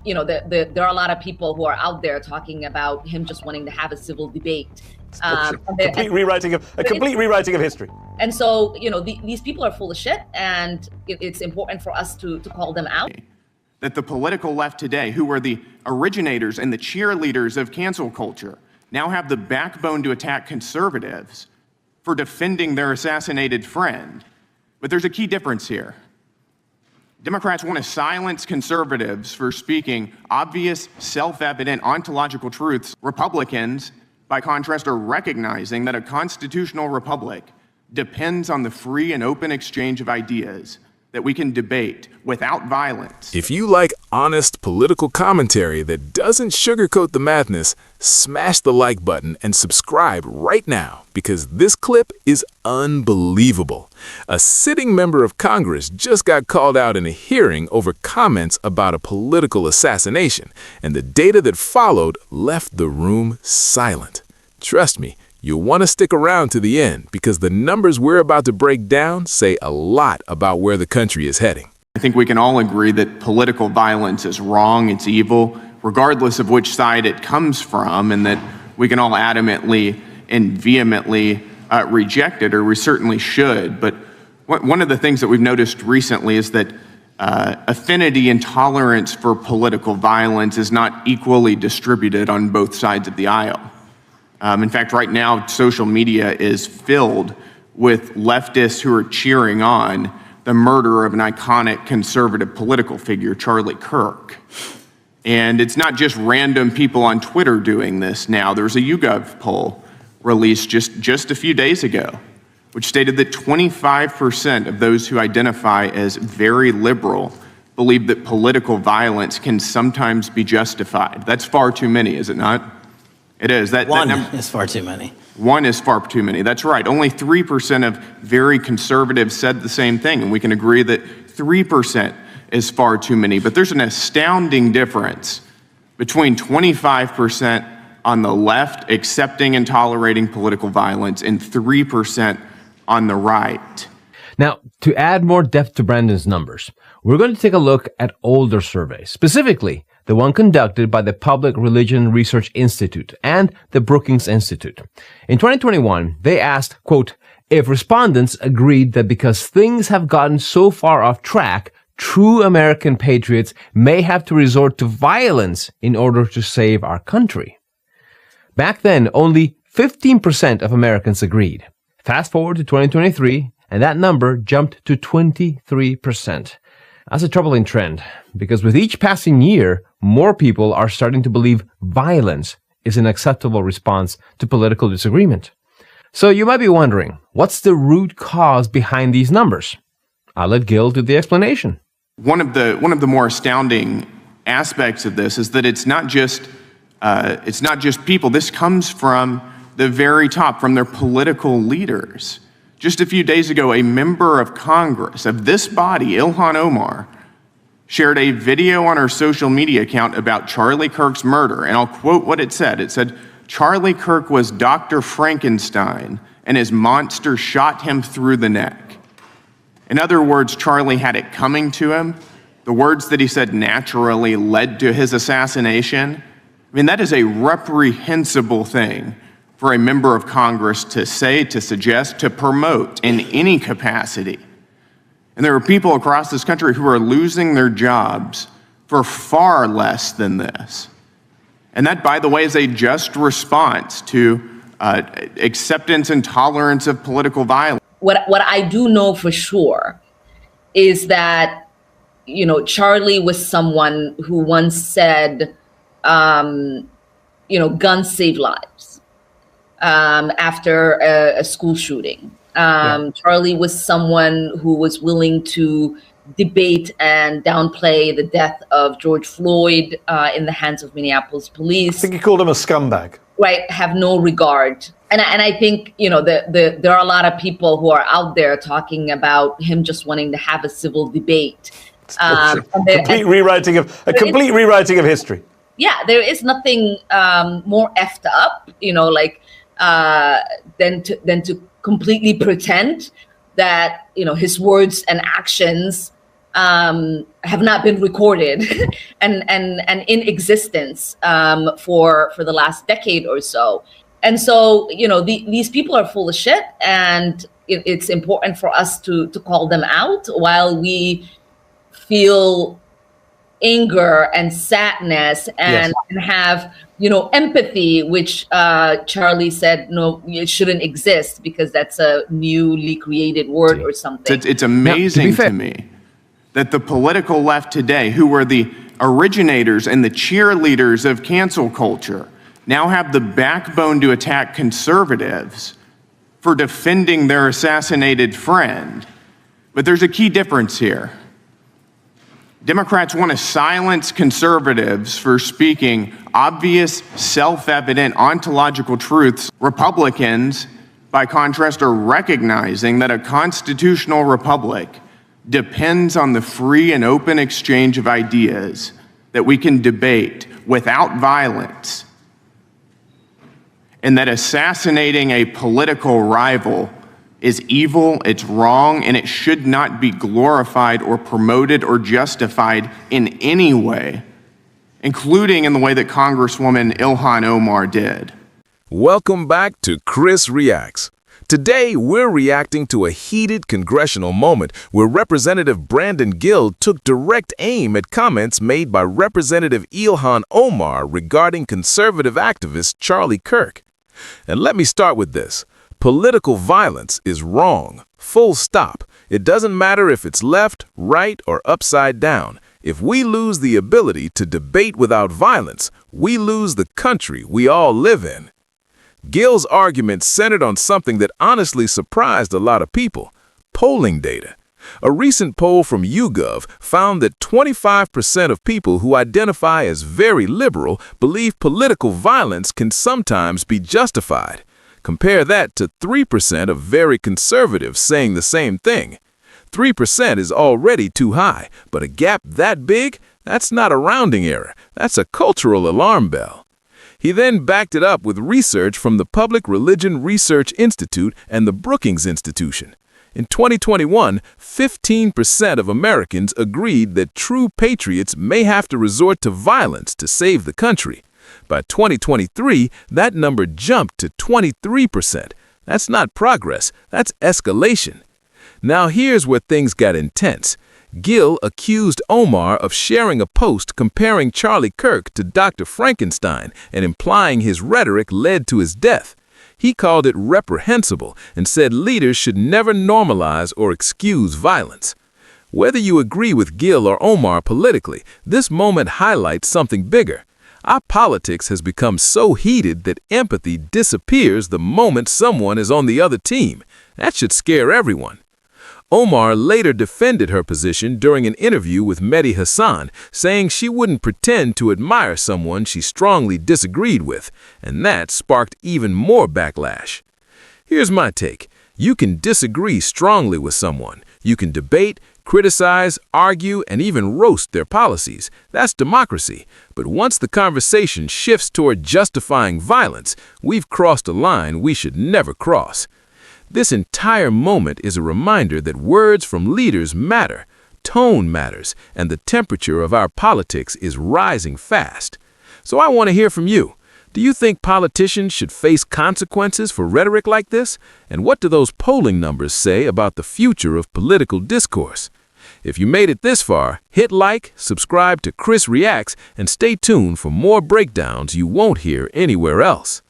there are a lot of people who are out there talking about him just wanting to have a civil debate. Complete rewriting of history. And so, these people are full of shit, and it's important for us to call them out. That the political left today, who were the originators and the cheerleaders of cancel culture, now have the backbone to attack conservatives for defending their assassinated friend. But there's a key difference here. Democrats want to silence conservatives for speaking obvious, self-evident ontological truths. Republicans, by contrast, are recognizing that a constitutional republic depends on the free and open exchange of ideas that we can debate without violence. If you like honest political commentary that doesn't sugarcoat the madness, smash the like button and subscribe right now, because this clip is unbelievable. A sitting member of Congress just got called out in a hearing over comments about a political assassination, and the data that followed left the room silent. Trust me, you'll want to stick around to the end, because the numbers we're about to break down say a lot about where the country is heading. I think we can all agree that political violence is wrong, it's evil, regardless of which side it comes from, and that we can all adamantly and vehemently reject it, or we certainly should. But one of the things that we've noticed recently is that affinity and tolerance for political violence is not equally distributed on both sides of the aisle. In fact, right now, social media is filled with leftists who are cheering on the murder of an iconic conservative political figure, Charlie Kirk. And it's not just random people on Twitter doing this now. There's a YouGov poll released just a few days ago, which stated that 25% of those who identify as very liberal believe that political violence can sometimes be justified. That's far too many, is it not? It is. One is far too many. One is far too many. That's right. Only 3% of very conservatives said the same thing, and we can agree that 3% is far too many. But there's an astounding difference between 25% on the left accepting and tolerating political violence and 3% on the right. Now, to add more depth to Brandon's numbers, we're going to take a look at older surveys, specifically the one conducted by the Public Religion Research Institute and the Brookings Institute. In 2021, they asked, quote, if respondents agreed that because things have gotten so far off track, true American patriots may have to resort to violence in order to save our country. Back then, only 15% of Americans agreed. Fast forward to 2023, and that number jumped to 23%. That's a troubling trend, because with each passing year, more people are starting to believe violence is an acceptable response to political disagreement. So you might be wondering, what's the root cause behind these numbers? I'll let Gill do the explanation. One of the more astounding aspects of this is that it's not just people. This comes from the very top, from their political leaders. Just a few days ago, a member of Congress of this body, Ilhan Omar, shared a video on her social media account about Charlie Kirk's murder, and I'll quote what it said. It said, Charlie Kirk was Dr. Frankenstein, and his monster shot him through the neck. In other words, Charlie had it coming to him. The words that he said naturally led to his assassination. I mean, that is a reprehensible thing for a member of Congress to say, to suggest, to promote in any capacity. And there are people across this country who are losing their jobs for far less than this. And that, by the way, is a just response to acceptance and tolerance of political violence. What I do know for sure is that, Charlie was someone who once said, guns save lives. After a school shooting. Charlie was someone who was willing to debate and downplay the death of George Floyd in the hands of Minneapolis police. I think he called him a scumbag. Right, have no regard. And I think, there are a lot of people who are out there talking about him just wanting to have a civil debate. Complete rewriting of history. Yeah, there is nothing more effed up, than to completely pretend that his words and actions have not been recorded and in existence for the last decade or so. And so, these people are full of shit, and it's important for us to call them out while we feel anger and sadness and have, empathy, which Charlie said, no, it shouldn't exist because that's a newly created word or something. It's amazing to me that the political left today, who were the originators and the cheerleaders of cancel culture, now have the backbone to attack conservatives for defending their assassinated friend. But there's a key difference here. Democrats want to silence conservatives for speaking obvious, self-evident, ontological truths. Republicans, by contrast, are recognizing that a constitutional republic depends on the free and open exchange of ideas that we can debate without violence, and that assassinating a political rival is evil, it's wrong, and it should not be glorified or promoted or justified in any way, including in the way that Congresswoman Ilhan Omar did. Welcome back to KRIS Reacts. Today, we're reacting to a heated congressional moment where Representative Brandon Gill took direct aim at comments made by Representative Ilhan Omar regarding conservative activist Charlie Kirk. And let me start with this. Political violence is wrong. Full stop. It doesn't matter if it's left, right, or upside down. If we lose the ability to debate without violence, we lose the country we all live in. Gill's argument centered on something that honestly surprised a lot of people: polling data. A recent poll from YouGov found that 25% of people who identify as very liberal believe political violence can sometimes be justified. Compare that to 3% of very conservatives saying the same thing. 3% is already too high, but a gap that big, that's not a rounding error. That's a cultural alarm bell. He then backed it up with research from the Public Religion Research Institute and the Brookings Institution. In 2021, 15% of Americans agreed that true patriots may have to resort to violence to save the country. By 2023, that number jumped to 23%. That's not progress, that's escalation. Now here's where things got intense. Gill accused Omar of sharing a post comparing Charlie Kirk to Dr. Frankenstein and implying his rhetoric led to his death. He called it reprehensible and said leaders should never normalize or excuse violence. Whether you agree with Gill or Omar politically, this moment highlights something bigger. Our politics has become so heated that empathy disappears the moment someone is on the other team. That should scare everyone. Omar later defended her position during an interview with Mehdi Hasan, saying she wouldn't pretend to admire someone she strongly disagreed with, and that sparked even more backlash. Here's my take. You can disagree strongly with someone. You can debate, criticize, argue, and even roast their policies. That's democracy. But once the conversation shifts toward justifying violence, we've crossed a line we should never cross. This entire moment is a reminder that words from leaders matter, tone matters, and the temperature of our politics is rising fast. So I want to hear from you. Do you think politicians should face consequences for rhetoric like this? And what do those polling numbers say about the future of political discourse? If you made it this far, hit like, subscribe to KRIS Reacts, and stay tuned for more breakdowns you won't hear anywhere else.